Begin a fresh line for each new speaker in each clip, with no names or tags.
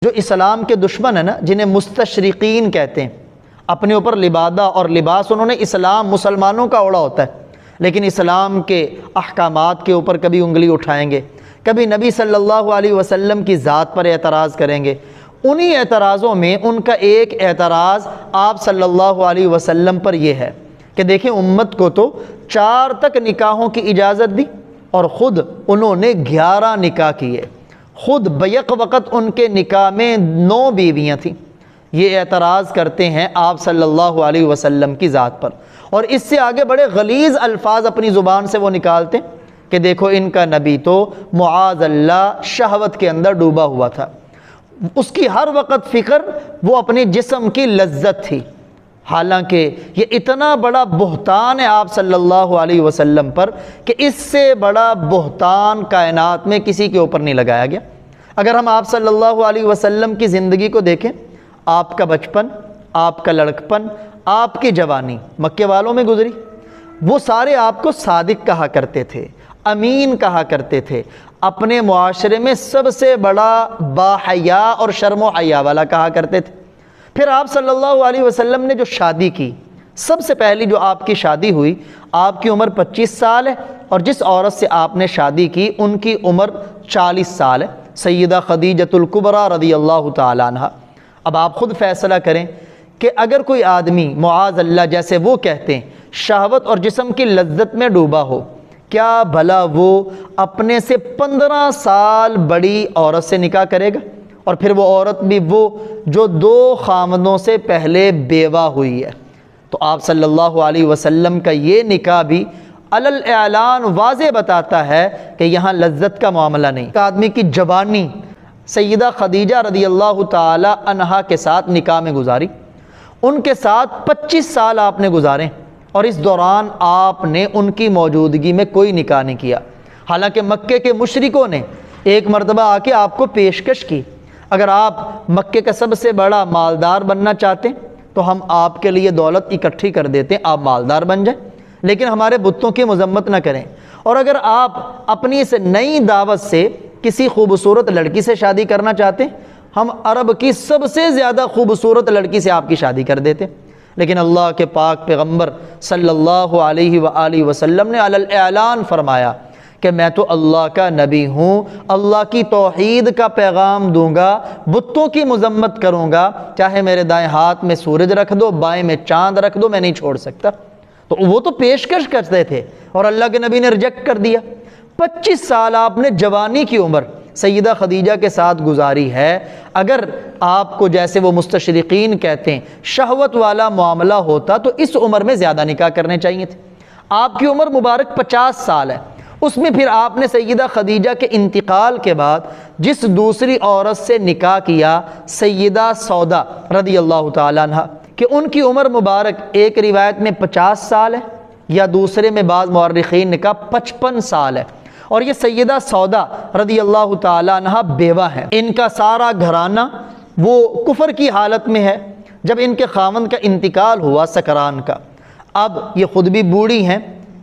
جو اسلام کے دشمن ہیں نا، جنہیں مستشرقین کہتے ہیں، اپنے اوپر لبادہ اور لباس انہوں نے اسلام مسلمانوں کا اوڑا ہوتا ہے، لیکن اسلام کے احکامات کے اوپر کبھی انگلی اٹھائیں گے، کبھی نبی صلی اللہ علیہ وسلم کی ذات پر اعتراض کریں گے۔ انہی اعتراضوں میں ان کا ایک اعتراض آپ صلی اللہ علیہ وسلم پر یہ ہے کہ دیکھیں امت کو تو 4 تک نکاحوں کی اجازت دی اور خود انہوں نے 11 نکاح کیے، خود بیک وقت ان کے نکاح میں 9 بیویاں تھیں۔ یہ اعتراض کرتے ہیں آپ صلی اللہ علیہ وسلم کی ذات پر، اور اس سے آگے بڑے غلیظ الفاظ اپنی زبان سے وہ نکالتے ہیں کہ دیکھو ان کا نبی تو معاذ اللہ شہوت کے اندر ڈوبا ہوا تھا، اس کی ہر وقت فکر وہ اپنے جسم کی لذت تھی۔ حالانکہ یہ اتنا بڑا بہتان ہے آپ صلی اللہ علیہ وسلم پر کہ اس سے بڑا بہتان کائنات میں کسی کے اوپر نہیں لگایا گیا۔ اگر ہم آپ صلی اللہ علیہ وسلم کی زندگی کو دیکھیں، آپ کا بچپن، آپ کا لڑکپن، آپ کی جوانی مکے والوں میں گزری، وہ سارے آپ کو صادق کہا کرتے تھے، امین کہا کرتے تھے، اپنے معاشرے میں سب سے بڑا باحیا اور شرم و حیا والا کہا کرتے تھے۔ پھر آپ صلی اللہ علیہ وسلم نے جو شادی کی، سب سے پہلی جو آپ کی شادی ہوئی، آپ کی عمر 25 سال ہے، اور جس عورت سے آپ نے شادی کی ان کی عمر 40 سال ہے، سیدہ خدیجۃ الکبریٰ رضی اللہ تعالیٰ عنہ۔ اب آپ خود فیصلہ کریں کہ اگر کوئی آدمی معاذ اللہ جیسے وہ کہتے ہیں شہوت اور جسم کی لذت میں ڈوبا ہو، کیا بھلا وہ اپنے سے 15 سال بڑی عورت سے نکاح کرے گا؟ اور پھر وہ عورت بھی وہ جو 2 خامدوں سے پہلے بیوہ ہوئی ہے۔ تو آپ صلی اللہ علیہ وسلم کا یہ نکاح بھی علل اعلان واضح بتاتا ہے کہ یہاں لذت کا معاملہ نہیں۔ ایک آدمی کی جوانی سیدہ خدیجہ رضی اللہ تعالی عنہا کے ساتھ نکاح میں گزاری، ان کے ساتھ 25 سال آپ نے گزارے، اور اس دوران آپ نے ان کی موجودگی میں کوئی نکاح نہیں کیا۔ حالانکہ مکے کے مشرکوں نے ایک مرتبہ آ کے آپ کو پیشکش کی، اگر آپ مکے کا سب سے بڑا مالدار بننا چاہتے ہیں تو ہم آپ کے لیے دولت اکٹھی کر دیتے ہیں، آپ مالدار بن جائیں، لیکن ہمارے بتوں کی مذمت نہ کریں، اور اگر آپ اپنی اس نئی دعوت سے کسی خوبصورت لڑکی سے شادی کرنا چاہتے ہیں، ہم عرب کی سب سے زیادہ خوبصورت لڑکی سے آپ کی شادی کر دیتے ہیں۔ لیکن اللہ کے پاک پیغمبر صلی اللہ علیہ وآلہ وسلم نے علی الاعلان فرمایا کہ میں تو اللہ کا نبی ہوں، اللہ کی توحید کا پیغام دوں گا، بتوں کی مذمت کروں گا، چاہے میرے دائیں ہاتھ میں سورج رکھ دو، بائیں میں چاند رکھ دو، میں نہیں چھوڑ سکتا۔ تو وہ تو پیشکش کرتے تھے اور اللہ کے نبی نے ریجیکٹ کر دیا۔ 25 سال آپ نے جوانی کی عمر سیدہ خدیجہ کے ساتھ گزاری ہے۔ اگر آپ کو جیسے وہ مستشرقین کہتے ہیں شہوت والا معاملہ ہوتا تو اس عمر میں زیادہ نکاح کرنے چاہیے تھے۔ آپ کی عمر مبارک 50 سال ہے، اس میں پھر آپ نے سیدہ خدیجہ کے انتقال کے بعد جس دوسری عورت سے نکاح کیا، سیدہ سودا رضی اللہ تعالیٰ عنہ، کہ ان کی عمر مبارک ایک روایت میں 50 سال ہے، یا دوسرے میں بعض مورخین نے کہا 55 سال ہے، اور یہ سیدہ سودا رضی اللہ تعالیٰ عنہ بیوہ ہیں۔ ان کا سارا گھرانہ وہ کفر کی حالت میں ہے۔ جب ان کے خاوند کا انتقال ہوا سکران کا، اب یہ خود بھی بوڑھی ہیں،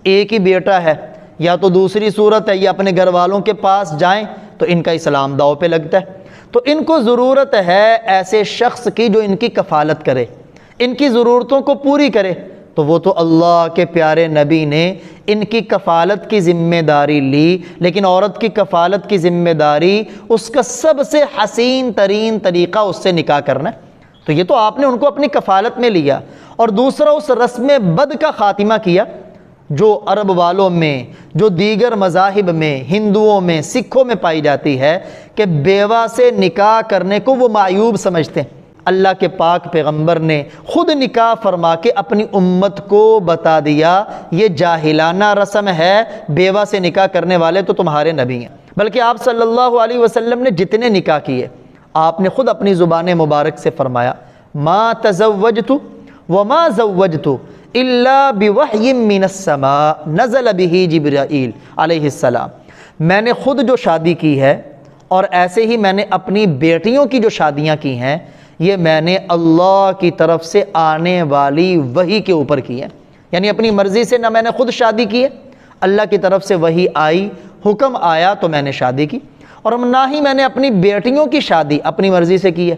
ایک ہی بیٹا ہے، یا تو دوسری صورت ہے یہ اپنے گھر والوں کے پاس جائیں تو ان کا اسلام داؤ پہ لگتا ہے، تو ان کو ضرورت ہے ایسے شخص کی جو ان کی کفالت کرے، ان کی ضرورتوں کو پوری کرے۔ تو وہ تو اللہ کے پیارے نبی نے ان کی کفالت کی ذمہ داری لی، لیکن عورت کی کفالت کی ذمہ داری اس کا سب سے حسین ترین طریقہ اس سے نکاح کرنا ہے، تو یہ تو آپ نے ان کو اپنی کفالت میں لیا۔ اور دوسرا اس رسم بد کا خاتمہ کیا جو عرب والوں میں، جو دیگر مذاہب میں، ہندوؤں میں، سکھوں میں پائی جاتی ہے کہ بیوہ سے نکاح کرنے کو وہ معیوب سمجھتے ہیں۔ اللہ کے پاک پیغمبر نے خود نکاح فرما کے اپنی امت کو بتا دیا یہ جاہلانہ رسم ہے، بیوہ سے نکاح کرنے والے تو تمہارے نبی ہیں۔ بلکہ آپ صلی اللہ علیہ وسلم نے جتنے نکاح کیے، آپ نے خود اپنی زبان مبارک سے فرمایا ما تزوجت وما زوجت الا بوحی من السماء نزل به جبرائیل علیہ السلام، میں نے خود جو شادی کی ہے اور ایسے ہی میں نے اپنی بیٹیوں کی جو شادیاں کی ہیں، یہ میں نے اللہ کی طرف سے آنے والی وحی کے اوپر کی ہے، یعنی اپنی مرضی سے نہ میں نے خود شادی کی ہے، اللہ کی طرف سے وحی آئی، حکم آیا تو میں نے شادی کی۔ اور نہ ہی میں نے اپنی بیٹیوں کی شادی اپنی مرضی سے کی ہے۔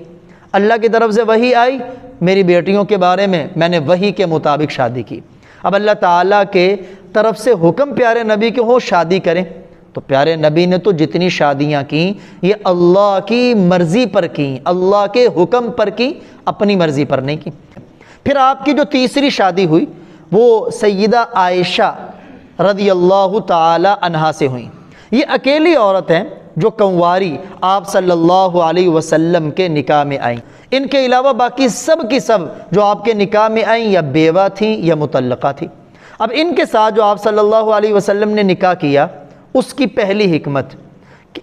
اللہ کی طرف سے وحی آئی، میری بیٹیوں کے بارے میں نے وحی کے مطابق شادی کی۔ اب اللہ تعالیٰ کے طرف سے حکم پیارے نبی کے ہو شادی کریں، تو پیارے نبی نے تو جتنی شادیاں کیں یہ اللہ کی مرضی پر کیں، اللہ کے حکم پر کی، اپنی مرضی پر نہیں کی۔ پھر آپ کی جو تیسری شادی ہوئی وہ سیدہ عائشہ رضی اللہ تعالی عنہا سے ہوئی۔ یہ اکیلی عورت ہیں جو کنواری آپ صلی اللہ علیہ وسلم کے نکاح میں آئیں۔ ان کے علاوہ باقی سب کی سب جو آپ کے نکاح میں آئیں یا بیوہ تھیں یا مطلقہ تھیں۔ اب ان کے ساتھ جو آپ صلی اللہ علیہ وسلم نے نکاح کیا، اس کی پہلی حکمت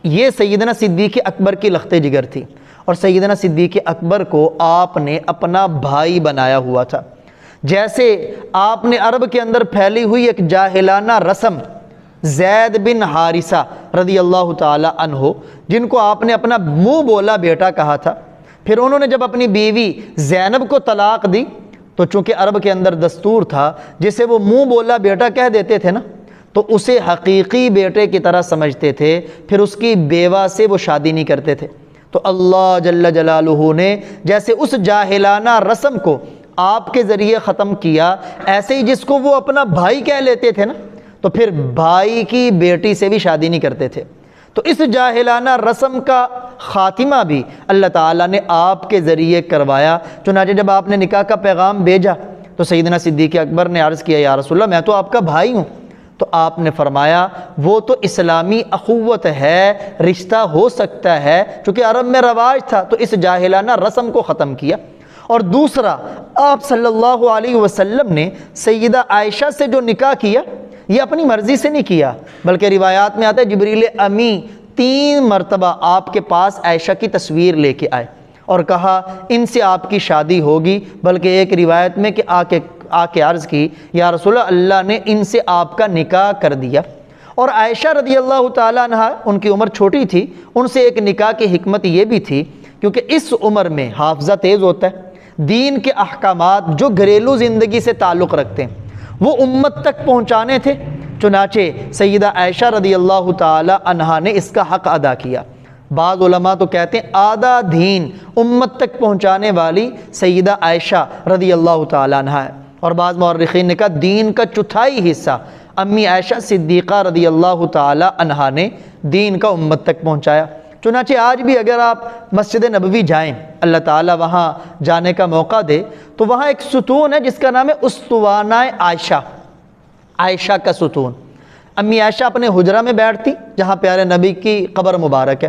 یہ سیدنا صدیق اکبر کی لخت جگر تھی، اور سیدنا صدیق اکبر کو آپ نے اپنا بھائی بنایا ہوا تھا۔ جیسے آپ نے عرب کے اندر پھیلی ہوئی ایک جاہلانہ رسم زید بن حارثہ رضی اللہ تعالی عنہ، جن کو آپ نے اپنا منہ بولا بیٹا کہا تھا، پھر انہوں نے جب اپنی بیوی زینب کو طلاق دی تو چونکہ عرب کے اندر دستور تھا جسے وہ منہ بولا بیٹا کہہ دیتے تھے نا، تو اسے حقیقی بیٹے کی طرح سمجھتے تھے، پھر اس کی بیوہ سے وہ شادی نہیں کرتے تھے۔ تو اللہ جل جلالہ نے جیسے اس جاہلانہ رسم کو آپ کے ذریعے ختم کیا، ایسے ہی جس کو وہ اپنا بھائی کہہ لیتے تھے نا، تو پھر بھائی کی بیٹی سے بھی شادی نہیں کرتے تھے۔ تو اس جاہلانہ رسم کا خاتمہ بھی اللہ تعالیٰ نے آپ کے ذریعے کروایا۔ چنانچہ جب آپ نے نکاح کا پیغام بھیجا تو سیدنا صدیق اکبر نے عرض کیا، یا رسول اللہ میں تو آپ کا بھائی ہوں۔ تو آپ نے فرمایا وہ تو اسلامی اخوت ہے، رشتہ ہو سکتا ہے، چونکہ عرب میں رواج تھا تو اس جاہلانہ رسم کو ختم کیا۔ اور دوسرا، آپ صلی اللہ علیہ وسلم نے سیدہ عائشہ سے جو نکاح کیا یہ اپنی مرضی سے نہیں کیا، بلکہ روایات میں آتا ہے جبریل امی 3 مرتبہ آپ کے پاس عائشہ کی تصویر لے کے آئے اور کہا ان سے آپ کی شادی ہوگی، بلکہ ایک روایت میں کہ آ کے عرض کی، یا رسول اللہ نے ان سے آپ کا نکاح کر دیا۔ اور عائشہ رضی اللہ تعالیٰ عنہ ان کی عمر چھوٹی تھی، ان سے ایک نکاح کی حکمت یہ بھی تھی کیونکہ اس عمر میں حافظہ تیز ہوتا ہے، دین کے احکامات جو گھریلو زندگی سے تعلق رکھتے ہیں وہ امت تک پہنچانے تھے، چنانچہ سیدہ عائشہ رضی اللہ تعالی عنہا نے اس کا حق ادا کیا۔ بعض علماء تو کہتے ہیں آدھا دین امت تک پہنچانے والی سیدہ عائشہ رضی اللہ تعالی عنہا ہے، اور بعض مورخین نے کہا دین کا چوتھائی حصہ امی عائشہ صدیقہ رضی اللہ تعالی عنہا نے دین کا امت تک پہنچایا۔ چنانچہ آج بھی اگر آپ مسجد نبوی جائیں، اللہ تعالیٰ وہاں جانے کا موقع دے، تو وہاں ایک ستون ہے جس کا نام ہے اسطوانہ عائشہ، عائشہ کا ستون۔ امی عائشہ اپنے حجرہ میں بیٹھتی جہاں پیارے نبی کی قبر مبارک ہے،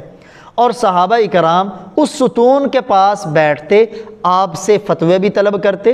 اور صحابہ اکرام اس ستون کے پاس بیٹھتے، آپ سے فتوے بھی طلب کرتے،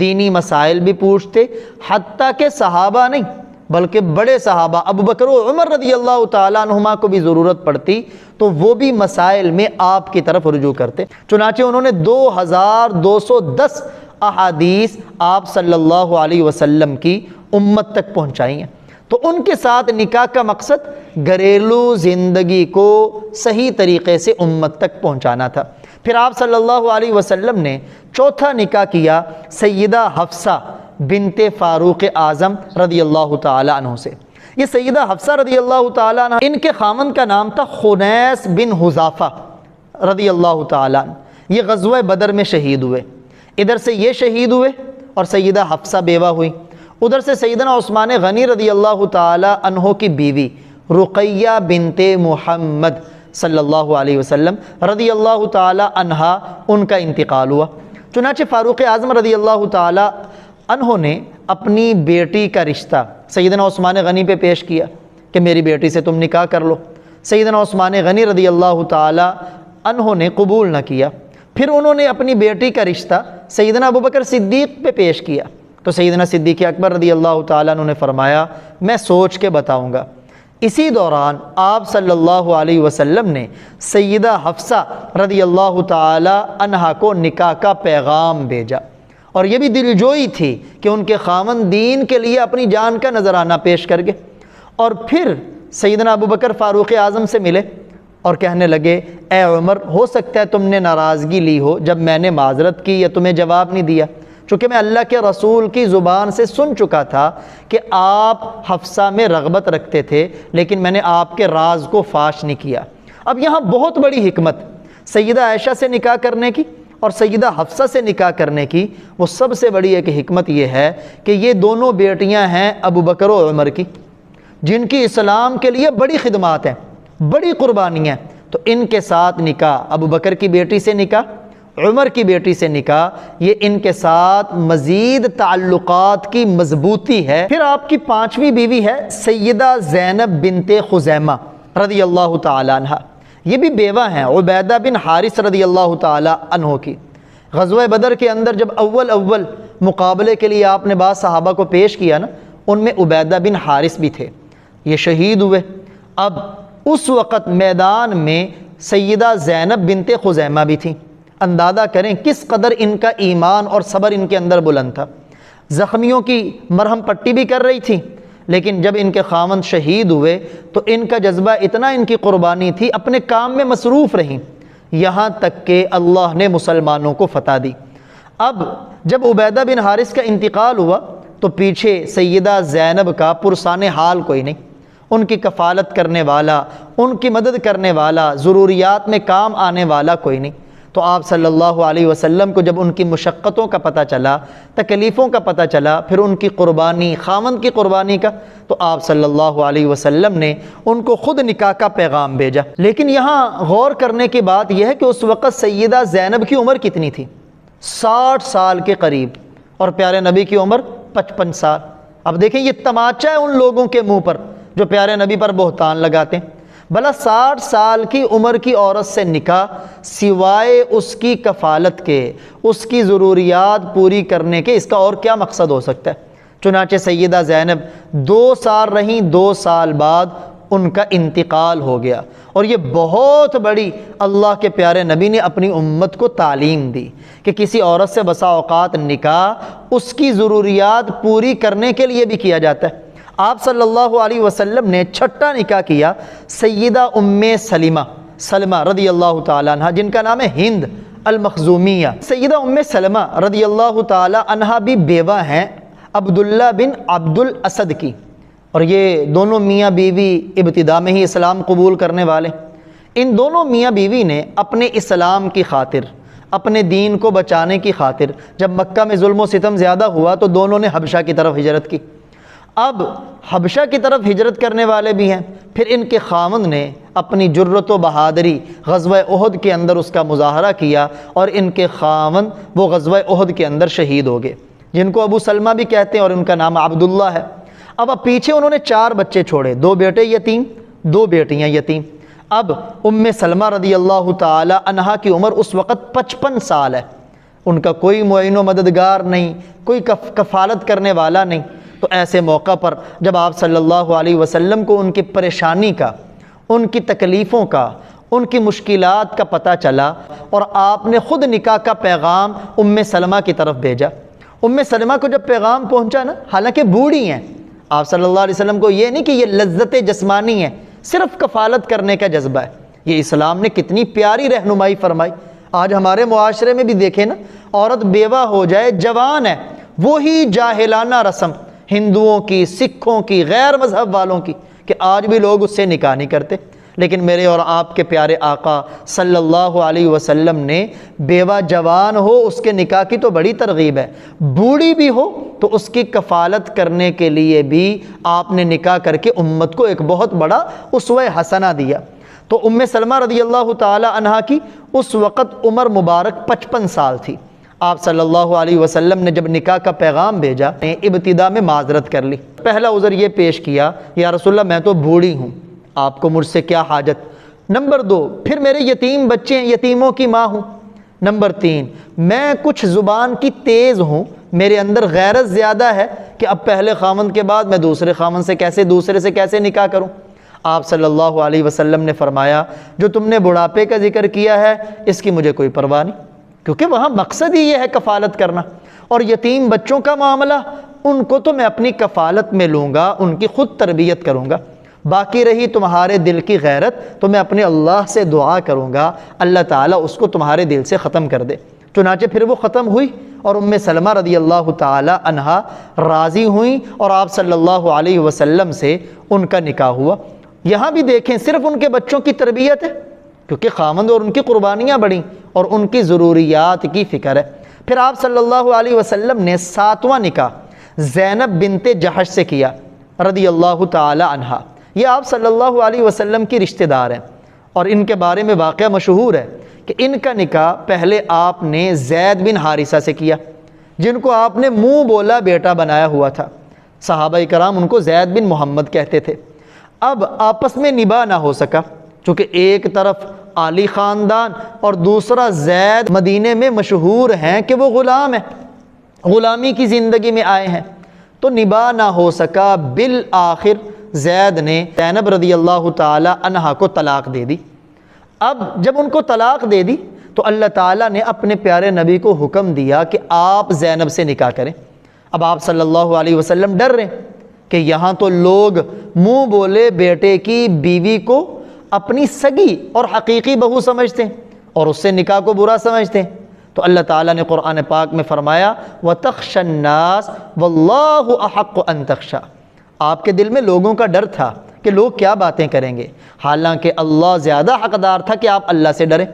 دینی مسائل بھی پوچھتے، حتیٰ کہ صحابہ نہیں بلکہ بڑے صحابہ ابو بکر و عمر رضی اللہ تعالیٰ عنہما کو بھی ضرورت پڑتی تو وہ بھی مسائل میں آپ کی طرف رجوع کرتے۔ چنانچہ انہوں نے 2210 احادیث آپ صلی اللہ علیہ وسلم کی امت تک پہنچائی ہیں۔ تو ان کے ساتھ نکاح کا مقصد گھریلو زندگی کو صحیح طریقے سے امت تک پہنچانا تھا۔ پھر آپ صلی اللہ علیہ وسلم نے چوتھا نکاح کیا سیدہ حفصہ بنت فاروق اعظم رضی اللہ تعالی عنہ سے۔ یہ سیدہ حفصہ رضی اللہ تعالی عنہ، ان کے خامند کا نام تھا خنیس بن حذافہ رضی اللہ تعالی عنہ۔ یہ غزوہ بدر میں شہید ہوئے، ادھر سے یہ شہید ہوئے اور سیدہ حفصہ بیوہ ہوئی، ادھر سے سیدنا عثمان غنی رضی اللہ تعالی عنہ کی بیوی رقیہ بنت محمد صلی اللہ علیہ وسلم رضی اللہ تعالی عنہا، ان کا انتقال ہوا۔ چنانچہ فاروق اعظم رضی اللہ تعالی عنہ نے اپنی بیٹی کا رشتہ سیدنا عثمان غنی پہ پیش کیا کہ میری بیٹی سے تم نکاح کر لو۔ سیدنا عثمان غنی رضی اللہ تعالی عنہ نے قبول نہ کیا، پھر انہوں نے اپنی بیٹی کا رشتہ سیدنا ابوبکر صدیق پہ پیش کیا، تو سیدنا صدیق اکبر رضی اللہ تعالیٰ عنہ نے فرمایا میں سوچ کے بتاؤں گا۔ اسی دوران آپ صلی اللہ علیہ وسلم نے سیدہ حفصہ رضی اللہ تعالی عنہا کو نکاح کا پیغام بھیجا، اور یہ بھی دلجوئی تھی کہ ان کے خاوند دین کے لیے اپنی جان کا نذرانہ پیش کر گئے، اور پھر سیدنا ابوبکر فاروق اعظم سے ملے اور کہنے لگے اے عمر، ہو سکتا ہے تم نے ناراضگی لی ہو جب میں نے معذرت کی یا تمہیں جواب نہیں دیا، چونکہ میں اللہ کے رسول کی زبان سے سن چکا تھا کہ آپ حفصہ میں رغبت رکھتے تھے، لیکن میں نے آپ کے راز کو فاش نہیں کیا۔ اب یہاں بہت بڑی حکمت سیدہ عائشہ سے نکاح کرنے کی اور سیدہ حفصہ سے نکاح کرنے کی، وہ سب سے بڑی ایک حکمت یہ ہے کہ یہ دونوں بیٹیاں ہیں ابو بکر و عمر کی، جن کی اسلام کے لیے بڑی خدمات ہیں، بڑی قربانیاں ہیں، تو ان کے ساتھ نکاح، ابو بکر کی بیٹی سے نکاح، عمر کی بیٹی سے نکاح، یہ ان کے ساتھ مزید تعلقات کی مضبوطی ہے۔ پھر آپ کی پانچویں بیوی ہے سیدہ زینب بنت خزیمہ رضی اللہ تعالی عنہ، یہ بھی بیوہ ہیں عبیدہ بن حارث رضی اللہ تعالی عنہ کی۔ غزوہ بدر کے اندر جب اول مقابلے کے لیے آپ نے بعض صحابہ کو پیش کیا نا، ان میں عبیدہ بن حارث بھی تھے، یہ شہید ہوئے۔ اب اس وقت میدان میں سیدہ زینب بنت خزیمہ بھی تھیں، اندازہ کریں کس قدر ان کا ایمان اور صبر ان کے اندر بلند تھا۔ زخمیوں کی مرہم پٹی بھی کر رہی تھی، لیکن جب ان کے خاوند شہید ہوئے تو ان کا جذبہ اتنا، ان کی قربانی تھی، اپنے کام میں مصروف رہیں، یہاں تک کہ اللہ نے مسلمانوں کو فتح دی۔ اب جب عبیدہ بن حارث کا انتقال ہوا تو پیچھے سیدہ زینب کا پرسان حال کوئی نہیں، ان کی کفالت کرنے والا، ان کی مدد کرنے والا، ضروریات میں کام آنے والا کوئی نہیں۔ تو آپ صلی اللہ علیہ وسلم کو جب ان کی مشقتوں کا پتہ چلا، تکلیفوں کا پتہ چلا، پھر ان کی قربانی، خاوند کی قربانی کا، تو آپ صلی اللہ علیہ وسلم نے ان کو خود نکاح کا پیغام بھیجا۔ لیکن یہاں غور کرنے کی بات یہ ہے کہ اس وقت سیدہ زینب کی عمر کتنی تھی؟ 60 سال کے قریب، اور پیارے نبی کی عمر 55 سال۔ اب دیکھیں یہ تماچا ہے ان لوگوں کے منہ پر جو پیارے نبی پر بہتان لگاتے ہیں۔ بھلا 60 سال کی عمر کی عورت سے نکاح سوائے اس کی کفالت کے، اس کی ضروریات پوری کرنے کے، اس کا اور کیا مقصد ہو سکتا ہے؟ چنانچہ سیدہ زینب 2 سال رہیں، 2 سال بعد ان کا انتقال ہو گیا۔ اور یہ بہت بڑی اللہ کے پیارے نبی نے اپنی امت کو تعلیم دی کہ کسی عورت سے بسا اوقات نکاح اس کی ضروریات پوری کرنے کے لیے بھی کیا جاتا ہے۔ آپ صلی اللہ علیہ وسلم نے چھٹا نکاح کیا سیدہ ام سلمہ رضی اللہ تعالیٰ عنہ، جن کا نام ہے ہند المخزومیہ۔ سیدہ ام سلمہ رضی اللہ تعالیٰ عنہ بھی بیوہ ہیں عبداللہ بن عبد الاسد کی، اور یہ دونوں میاں بیوی ابتدا میں ہی اسلام قبول کرنے والے۔ ان دونوں میاں بیوی نے اپنے اسلام کی خاطر، اپنے دین کو بچانے کی خاطر، جب مکہ میں ظلم و ستم زیادہ ہوا تو دونوں نے حبشہ کی طرف ہجرت کی۔ اب حبشہ کی طرف ہجرت کرنے والے بھی ہیں، پھر ان کے خاوند نے اپنی جرت و بہادری غزوہ احد کے اندر اس کا مظاہرہ کیا، اور ان کے خاوند وہ غزوہ احد کے اندر شہید ہو گئے، جن کو ابو سلمہ بھی کہتے ہیں، اور ان کا نام عبداللہ ہے۔ اب پیچھے انہوں نے 4 بچے چھوڑے، 2 بیٹے یتیم، 2 بیٹیاں یتیم۔ اب ام سلمہ رضی اللہ تعالی عنہا کی عمر اس وقت 55 سال ہے، ان کا کوئی معین و مددگار نہیں، کوئی کفالت کرنے والا نہیں۔ تو ایسے موقع پر جب آپ صلی اللہ علیہ وسلم کو ان کی پریشانی کا، ان کی تکلیفوں کا، ان کی مشکلات کا پتہ چلا، اور آپ نے خود نکاح کا پیغام ام سلمہ کی طرف بھیجا۔ ام سلمہ کو جب پیغام پہنچا نا، حالانکہ بوڑھی ہیں، آپ صلی اللہ علیہ وسلم کو یہ نہیں کہ یہ لذت جسمانی ہے، صرف کفالت کرنے کا جذبہ ہے۔ یہ اسلام نے کتنی پیاری رہنمائی فرمائی۔ آج ہمارے معاشرے میں بھی دیکھیں نا، عورت بیوہ ہو جائے، جوان ہے، وہی جاہلانہ رسم ہندوؤں کی، سکھوں کی، غیر مذہب والوں کی، کہ آج بھی لوگ اس سے نکاح نہیں کرتے۔ لیکن میرے اور آپ کے پیارے آقا صلی اللہ علیہ وسلم نے بیوہ جوان ہو اس کے نکاح کی تو بڑی ترغیب ہے، بوڑھی بھی ہو تو اس کی کفالت کرنے کے لیے بھی آپ نے نکاح کر کے امت کو ایک بہت بڑا اسوہ حسنہ دیا۔ تو ام سلمہ رضی اللہ تعالی عنہا کی اس وقت عمر مبارک 55 سال تھی۔ آپ صلی اللہ علیہ وسلم نے جب نکاح کا پیغام بھیجا، ابتدا میں معذرت کر لی۔ پہلا عذر یہ پیش کیا، یا رسول اللہ میں تو بوڑھی ہوں، آپ کو مجھ سے کیا حاجت۔ نمبر 2، پھر میرے یتیم بچے ہیں، یتیموں کی ماں ہوں۔ نمبر 3، میں کچھ زبان کی تیز ہوں، میرے اندر غیرت زیادہ ہے کہ اب پہلے خاوند کے بعد میں دوسرے خاوند سے دوسرے سے کیسے نکاح کروں۔ آپ صلی اللہ علیہ وسلم نے فرمایا، جو تم نے بڑھاپے کا ذکر کیا ہے اس کی مجھے کوئی پرواہ نہیں، کیونکہ وہاں مقصد ہی یہ ہے کفالت کرنا، اور یتیم بچوں کا معاملہ ان کو تو میں اپنی کفالت میں لوں گا، ان کی خود تربیت کروں گا۔ باقی رہی تمہارے دل کی غیرت تو میں اپنے اللہ سے دعا کروں گا، اللہ تعالیٰ اس کو تمہارے دل سے ختم کر دے۔ چنانچہ پھر وہ ختم ہوئی، اور ام سلمہ رضی اللہ تعالی عنہا راضی ہوئیں، اور آپ صلی اللہ علیہ وسلم سے ان کا نکاح ہوا۔ یہاں بھی دیکھیں، صرف ان کے بچوں کی تربیت ہے، کیونکہ خامند اور ان کی قربانیاں بڑھیں اور ان کی ضروریات کی فکر ہے۔ پھر آپ صلی اللہ علیہ وسلم نے 7واں نکاح زینب بنت جحش سے کیا رضی اللہ تعالی عنہا۔ یہ آپ صلی اللہ علیہ وسلم کی رشتہ دار ہیں اور ان کے بارے میں واقعہ مشہور ہے کہ ان کا نکاح پہلے آپ نے زید بن حارثہ سے کیا، جن کو آپ نے منہ بولا بیٹا بنایا ہوا تھا۔ صحابہ کرام ان کو زید بن محمد کہتے تھے۔ اب آپس میں نباہ نہ ہو سکا، چونکہ ایک طرف عالی خاندان اور دوسرا زید مدینے میں مشہور ہیں کہ وہ غلام ہیں، غلامی کی زندگی میں آئے ہیں، تو نباہ نہ ہو سکا۔ بالآخر زید نے زینب رضی اللہ تعالی عنہا کو طلاق دے دی۔ اب جب ان کو طلاق دے دی تو اللہ تعالیٰ نے اپنے پیارے نبی کو حکم دیا کہ آپ زینب سے نکاح کریں۔ اب آپ صلی اللہ علیہ وسلم ڈر رہے کہ یہاں تو لوگ منہ بولے بیٹے کی بیوی کو اپنی سگی اور حقیقی بہو سمجھتے ہیں اور اس سے نکاح کو برا سمجھتے ہیں، تو اللہ تعالیٰ نے قرآن پاک میں فرمایا وَتَخْشَى النَّاسَ وَاللَّهُ أَحَقُّ أَن تَخْشَى۔ آپ کے دل میں لوگوں کا ڈر تھا کہ لوگ کیا باتیں کریں گے، حالانکہ اللہ زیادہ حقدار تھا کہ آپ اللہ سے ڈریں۔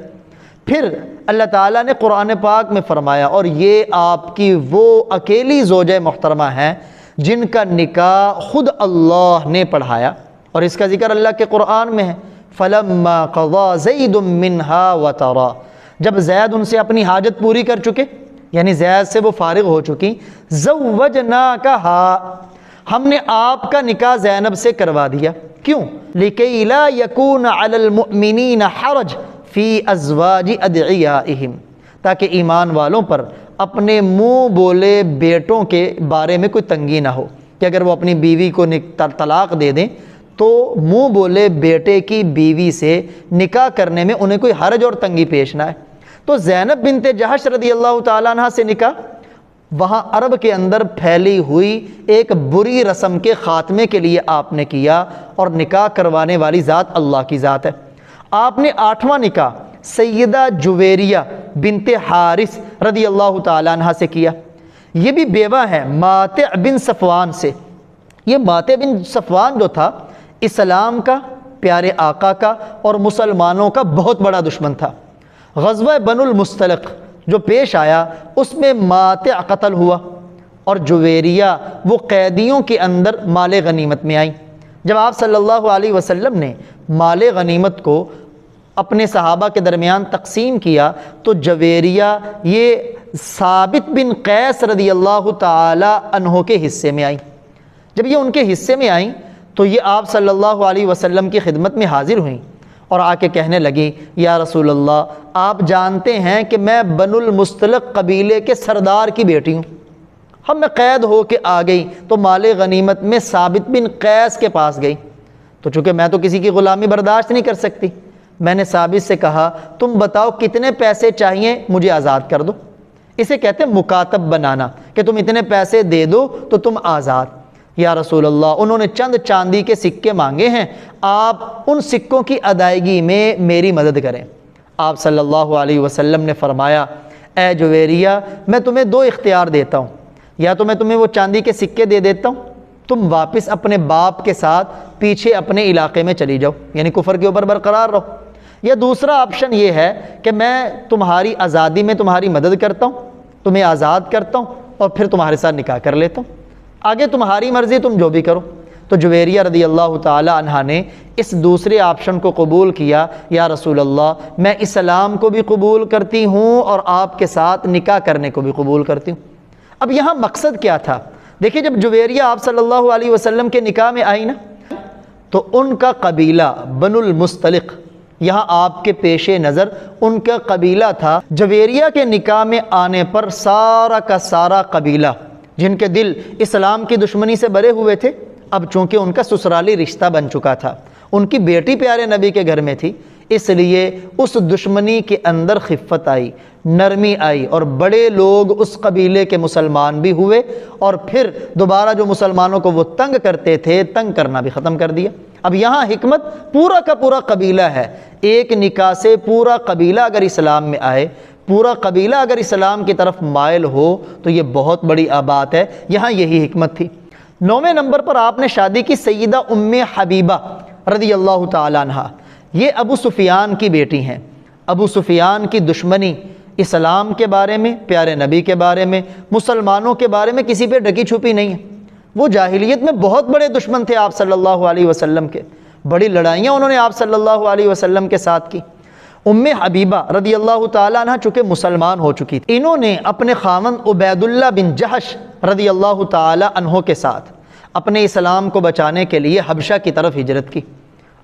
پھر اللہ تعالیٰ نے قرآن پاک میں فرمایا، اور یہ آپ کی وہ اکیلی زوجہ محترمہ ہیں جن کا نکاح خود اللہ نے پڑھایا، اور اس کا ذکر اللہ کے قرآن میں ہے فَلَمَّا قَضَى زَيْدٌ مِّنْهَا وَتَرَى۔ جب زید ان سے اپنی حاجت پوری کر چکے، یعنی زید سے وہ فارغ ہو چکی، زَوَّجْنَاكَهَا، ہم نے آپ کا نکاح زینب سے کروا دیا۔ کیوں؟ لِكَيْ لَا يَكُونَ عَلَى الْمُؤْمِنِينَ حَرَجٌ فِي أَزْوَاجِ أَدْعِيَائِهِمْ، تاکہ ایمان والوں پر اپنے منہ بولے بیٹوں کے بارے میں کوئی تنگی نہ ہو، کہ اگر وہ اپنی بیوی کو طلاق دے دیں تو منہ بولے بیٹے کی بیوی سے نکاح کرنے میں انہیں کوئی حرج اور تنگی پیش نہ ہے۔ تو زینب بنت جحش رضی اللہ تعالیٰ عنہ سے نکاح وہاں عرب کے اندر پھیلی ہوئی ایک بری رسم کے خاتمے کے لیے آپ نے کیا، اور نکاح کروانے والی ذات اللہ کی ذات ہے۔ آپ نے 8واں نکاح سیدہ جویریہ بنت حارث رضی اللہ تعالیٰ عنہ سے کیا۔ یہ بھی بیوہ ہیں ماتع بن صفوان سے۔ یہ ماتع بن صفوان جو تھا اسلام کا، پیارے آقا کا اور مسلمانوں کا بہت بڑا دشمن تھا۔ غزوہ بنو المصطلق جو پیش آیا اس میں ماتع قتل ہوا، اور جویریہ وہ قیدیوں کے اندر مال غنیمت میں آئیں۔ جب آپ صلی اللہ علیہ وسلم نے مال غنیمت کو اپنے صحابہ کے درمیان تقسیم کیا تو جویریہ یہ ثابت بن قیس رضی اللہ تعالی عنہ کے حصے میں آئیں۔ جب یہ ان کے حصے میں آئیں تو یہ آپ صلی اللہ علیہ وسلم کی خدمت میں حاضر ہوئیں اور آ کے کہنے لگی یا رسول اللہ، آپ جانتے ہیں کہ میں بنو المصطلق قبیلے کے سردار کی بیٹی ہوں، ہم میں قید ہو کے آ گئی تو مال غنیمت میں ثابت بن قیس کے پاس گئی، تو چونکہ میں تو کسی کی غلامی برداشت نہیں کر سکتی، میں نے ثابت سے کہا تم بتاؤ کتنے پیسے چاہیے مجھے آزاد کر دو۔ اسے کہتے ہیں مکاتب بنانا، کہ تم اتنے پیسے دے دو تو تم آزاد۔ یا رسول اللہ، انہوں نے چند چاندی کے سکے مانگے ہیں، آپ ان سکوں کی ادائیگی میں میری مدد کریں۔ آپ صلی اللہ علیہ وسلم نے فرمایا اے جویریہ، میں تمہیں دو اختیار دیتا ہوں، یا تو میں تمہیں وہ چاندی کے سکے دے دیتا ہوں، تم واپس اپنے باپ کے ساتھ پیچھے اپنے علاقے میں چلی جاؤ، یعنی کفر کے اوپر برقرار رہو، یا دوسرا آپشن یہ ہے کہ میں تمہاری آزادی میں تمہاری مدد کرتا ہوں، تمہیں آزاد کرتا ہوں اور پھر تمہارے ساتھ نکاح کر لیتا ہوں، آگے تمہاری مرضی، تم جو بھی کرو۔ تو جویریہ رضی اللہ تعالی عنہ نے اس دوسرے آپشن کو قبول کیا، یا رسول اللہ میں اسلام کو بھی قبول کرتی ہوں اور آپ کے ساتھ نکاح کرنے کو بھی قبول کرتی ہوں۔ اب یہاں مقصد کیا تھا؟ دیکھیں جب جویریہ آپ صلی اللہ علیہ وسلم کے نکاح میں آئی نا تو ان کا قبیلہ بنو المصطلق یہاں آپ کے پیش نظر ان کا قبیلہ تھا۔ جویریہ کے نکاح میں آنے پر سارا کا سارا قبیلہ جن کے دل اسلام کی دشمنی سے بھرے ہوئے تھے، اب چونکہ ان کا سسرالی رشتہ بن چکا تھا، ان کی بیٹی پیارے نبی کے گھر میں تھی، اس لیے اس دشمنی کے اندر خفت آئی، نرمی آئی، اور بڑے لوگ اس قبیلے کے مسلمان بھی ہوئے، اور پھر دوبارہ جو مسلمانوں کو وہ تنگ کرتے تھے تنگ کرنا بھی ختم کر دیا۔ اب یہاں حکمت پورا کا پورا قبیلہ ہے، ایک نکاح سے پورا قبیلہ اگر اسلام میں آئے، پورا قبیلہ اگر اسلام کی طرف مائل ہو تو یہ بہت بڑی بات ہے، یہاں یہی حکمت تھی۔ 9ویں نمبر پر آپ نے شادی کی سیدہ ام حبیبہ رضی اللہ تعالی عنہ۔ یہ ابو سفیان کی بیٹی ہیں۔ ابو سفیان کی دشمنی اسلام کے بارے میں، پیارے نبی کے بارے میں، مسلمانوں کے بارے میں کسی پہ ڈکی چھپی نہیں ہے۔ وہ جاہلیت میں بہت بڑے دشمن تھے آپ صلی اللہ علیہ وسلم کے، بڑی لڑائیاں انہوں نے آپ صلی اللہ علیہ وسلم کے ساتھ کی۔ حبیبہ رضی اللہ تعالیٰ عنہ چونکہ مسلمان ہو چکی تھی، انہوں نے اپنے خاوند عبید اللہ بن جحش رضی اللہ تعالیٰ عنہ کے ساتھ اپنے اسلام کو بچانے کے لیے حبشہ کی طرف ہجرت کی۔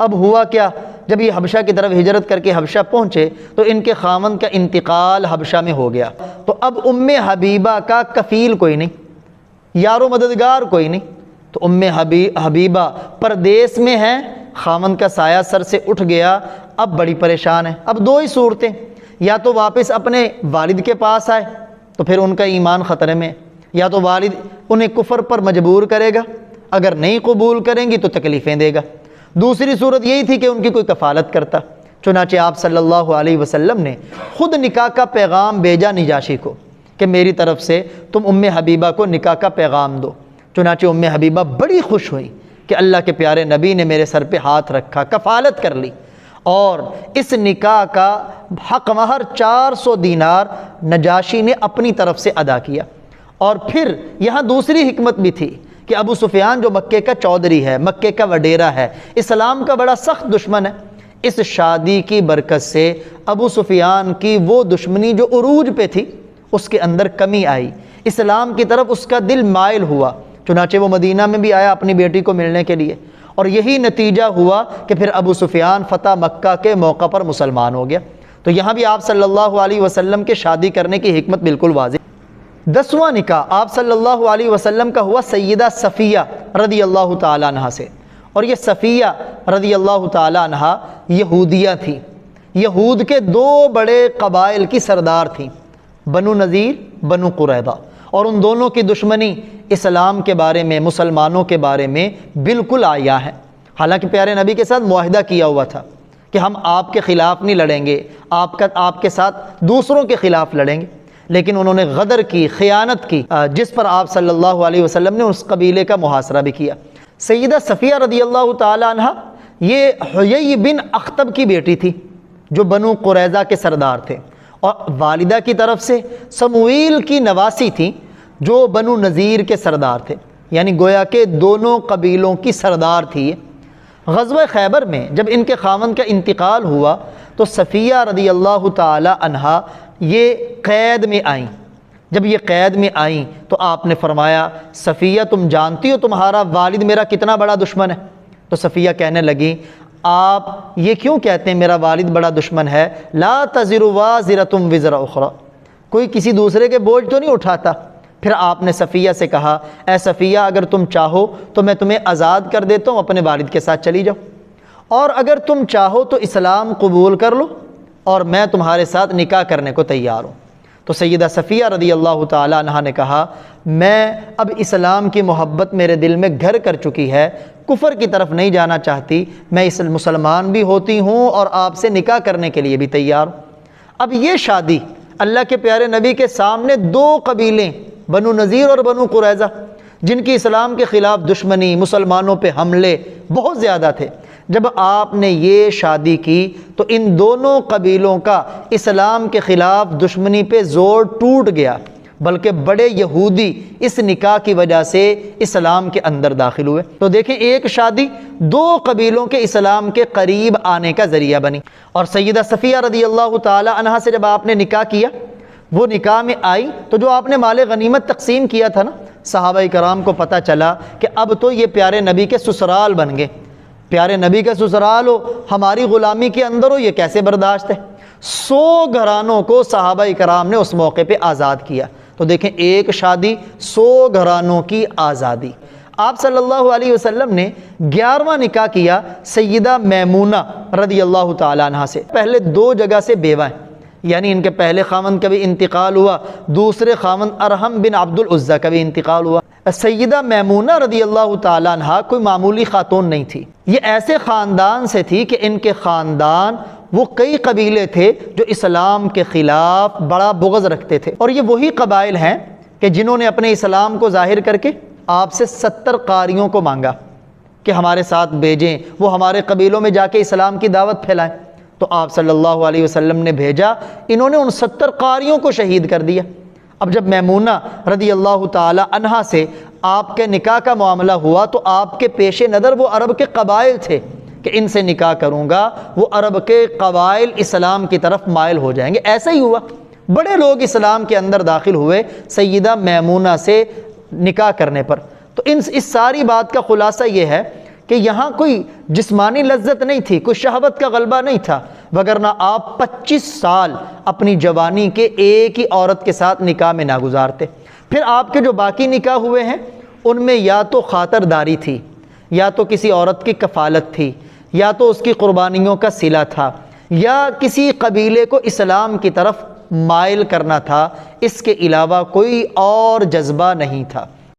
اب ہوا کیا، جب یہ حبشہ کی طرف ہجرت کر کے حبشہ پہنچے تو ان کے خاوند کا انتقال حبشہ میں ہو گیا، تو اب حبیبہ کا کفیل کوئی نہیں، یار و مددگار کوئی نہیں، تو حبیبہ پردیس میں ہیں، خاوند کا سایہ سر سے اٹھ گیا، اب بڑی پریشان ہے۔ اب دو ہی صورتیں، یا تو واپس اپنے والد کے پاس آئے تو پھر ان کا ایمان خطرے میں، یا تو والد انہیں کفر پر مجبور کرے گا، اگر نہیں قبول کریں گی تو تکلیفیں دے گا۔ دوسری صورت یہی تھی کہ ان کی کوئی کفالت کرتا، چنانچہ آپ صلی اللہ علیہ وسلم نے خود نکاح کا پیغام بھیجا نجاشی کو کہ میری طرف سے تم حبیبہ کو نکاح کا پیغام دو۔ چنانچہ حبیبہ بڑی خوش ہوئی کہ اللہ کے پیارے نبی نے میرے سر پہ ہاتھ رکھا، کفالت کر لی، اور اس نکاح کا حق مہر 400 دینار نجاشی نے اپنی طرف سے ادا کیا۔ اور پھر یہاں دوسری حکمت بھی تھی کہ ابو سفیان جو مکے کا چودھری ہے، مکے کا وڈیرا ہے، اسلام کا بڑا سخت دشمن ہے، اس شادی کی برکت سے ابو سفیان کی وہ دشمنی جو عروج پہ تھی اس کے اندر کمی آئی، اسلام کی طرف اس کا دل مائل ہوا، چنانچہ وہ مدینہ میں بھی آیا اپنی بیٹی کو ملنے کے لیے، اور یہی نتیجہ ہوا کہ پھر ابو سفیان فتح مکہ کے موقع پر مسلمان ہو گیا۔ تو یہاں بھی آپ صلی اللہ علیہ وسلم کے شادی کرنے کی حکمت بالکل واضح۔ 10واں نکاح آپ صلی اللہ علیہ وسلم کا ہوا سیدہ صفیہ رضی اللہ تعالیٰ عنہ سے، اور یہ صفیہ رضی اللہ تعالیٰ عنہ یہودیہ تھی، یہود کے 2 بڑے قبائل کی سردار تھیں، بنو نذیر، بنو قریظہ، اور ان دونوں کی دشمنی اسلام کے بارے میں، مسلمانوں کے بارے میں بالکل عیاں ہے۔ حالانکہ پیارے نبی کے ساتھ معاہدہ کیا ہوا تھا کہ ہم آپ کے خلاف نہیں لڑیں گے، آپ کے ساتھ دوسروں کے خلاف لڑیں گے، لیکن انہوں نے غدر کی، خیانت کی، جس پر آپ صلی اللہ علیہ وسلم نے اس قبیلے کا محاصرہ بھی کیا۔ سیدہ صفیہ رضی اللہ تعالی عنہ یہ حیی بن اخطب کی بیٹی تھی جو بنو قریظہ کے سردار تھے، اور والدہ کی طرف سے سمویل کی نواسی تھی جو بنو نذیر کے سردار تھے، یعنی گویا کہ دونوں قبیلوں کی سردار تھی۔ غزوہ خیبر میں جب ان کے خاوند کا انتقال ہوا تو صفیہ رضی اللہ تعالی عنہا یہ قید میں آئیں۔ جب یہ قید میں آئیں تو آپ نے فرمایا صفیہ تم جانتی ہو تمہارا والد میرا کتنا بڑا دشمن ہے؟ تو صفیہ کہنے لگی آپ یہ کیوں کہتے ہیں میرا والد بڑا دشمن ہے؟ لا تزر وازرۃ وزر اخری، کوئی کسی دوسرے کے بوجھ تو نہیں اٹھاتا۔ پھر آپ نے صفیہ سے کہا اے صفیہ اگر تم چاہو تو میں تمہیں آزاد کر دیتا ہوں، اپنے والد کے ساتھ چلی جاؤ، اور اگر تم چاہو تو اسلام قبول کر لو اور میں تمہارے ساتھ نکاح کرنے کو تیار ہوں۔ تو سیدہ صفیہ رضی اللہ تعالی عنہا نے کہا میں اب اسلام کی محبت میرے دل میں گھر کر چکی ہے، کفر کی طرف نہیں جانا چاہتی، میں اس مسلمان بھی ہوتی ہوں اور آپ سے نکاح کرنے کے لیے بھی تیار ہوں۔ اب یہ شادی اللہ کے پیارے نبی کے سامنے 2 قبیلیں بنو نذیر اور بنو قریظہ جن کی اسلام کے خلاف دشمنی، مسلمانوں پہ حملے بہت زیادہ تھے، جب آپ نے یہ شادی کی تو ان دونوں قبیلوں کا اسلام کے خلاف دشمنی پہ زور ٹوٹ گیا، بلکہ بڑے یہودی اس نکاح کی وجہ سے اسلام کے اندر داخل ہوئے۔ تو دیکھیں ایک شادی 2 قبیلوں کے اسلام کے قریب آنے کا ذریعہ بنی۔ اور سیدہ صفیہ رضی اللہ تعالی عنہا سے جب آپ نے نکاح کیا، وہ نکاح میں آئی تو جو آپ نے مال غنیمت تقسیم کیا تھا نا، صحابہ کرام کو پتہ چلا کہ اب تو یہ پیارے نبی کے سسرال بن گئے، پیارے نبی کا سسرال ہو، ہماری غلامی کے اندر ہو، یہ کیسے برداشت ہے؟ 100 گھرانوں کو صحابہ کرام نے اس موقع پہ آزاد کیا۔ تو دیکھیں ایک شادی 100 گھرانوں کی آزادی۔ آپ صلی اللہ علیہ وسلم نے 11واں نکاح کیا سیدہ میمونہ رضی اللہ تعالی عنہ سے۔ پہلے 2 جگہ سے بیوہ ہیں، یعنی ان کے پہلے خاوند کا بھی انتقال ہوا، دوسرے خاوند ارحم بن عبد العزیٰ کا بھی انتقال ہوا۔ سیدہ میمونہ رضی اللہ تعالی عنہ کوئی معمولی خاتون نہیں تھی، یہ ایسے خاندان سے تھی کہ ان کے خاندان وہ کئی قبیلے تھے جو اسلام کے خلاف بڑا بغض رکھتے تھے، اور یہ وہی قبائل ہیں کہ جنہوں نے اپنے اسلام کو ظاہر کر کے آپ سے 70 قاریوں کو مانگا، کہ ہمارے ساتھ بھیجیں، وہ ہمارے قبیلوں میں جا کے اسلام کی دعوت پھیلائیں۔ تو آپ صلی اللہ علیہ وسلم نے بھیجا، انہوں نے ان 70 قاریوں کو شہید کر دیا۔ اب جب میمونہ رضی اللہ تعالی عنہا سے آپ کے نکاح کا معاملہ ہوا تو آپ کے پیش نظر وہ عرب کے قبائل تھے کہ ان سے نکاح کروں گا، وہ عرب کے قبائل اسلام کی طرف مائل ہو جائیں گے۔ ایسا ہی ہوا، بڑے لوگ اسلام کے اندر داخل ہوئے سیدہ میمونہ سے نکاح کرنے پر۔ تو اس ساری بات کا خلاصہ یہ ہے کہ یہاں کوئی جسمانی لذت نہیں تھی، کوئی شہوت کا غلبہ نہیں تھا، وگرنہ آپ 25 سال اپنی جوانی کے ایک ہی عورت کے ساتھ نکاح میں نہ گزارتے۔ پھر آپ کے جو باقی نکاح ہوئے ہیں ان میں یا تو خاطرداری تھی، یا تو کسی عورت کی کفالت تھی، یا تو اس کی قربانیوں کا صلہ تھا، یا کسی قبیلے کو اسلام کی طرف مائل کرنا تھا، اس کے علاوہ کوئی اور جذبہ نہیں تھا۔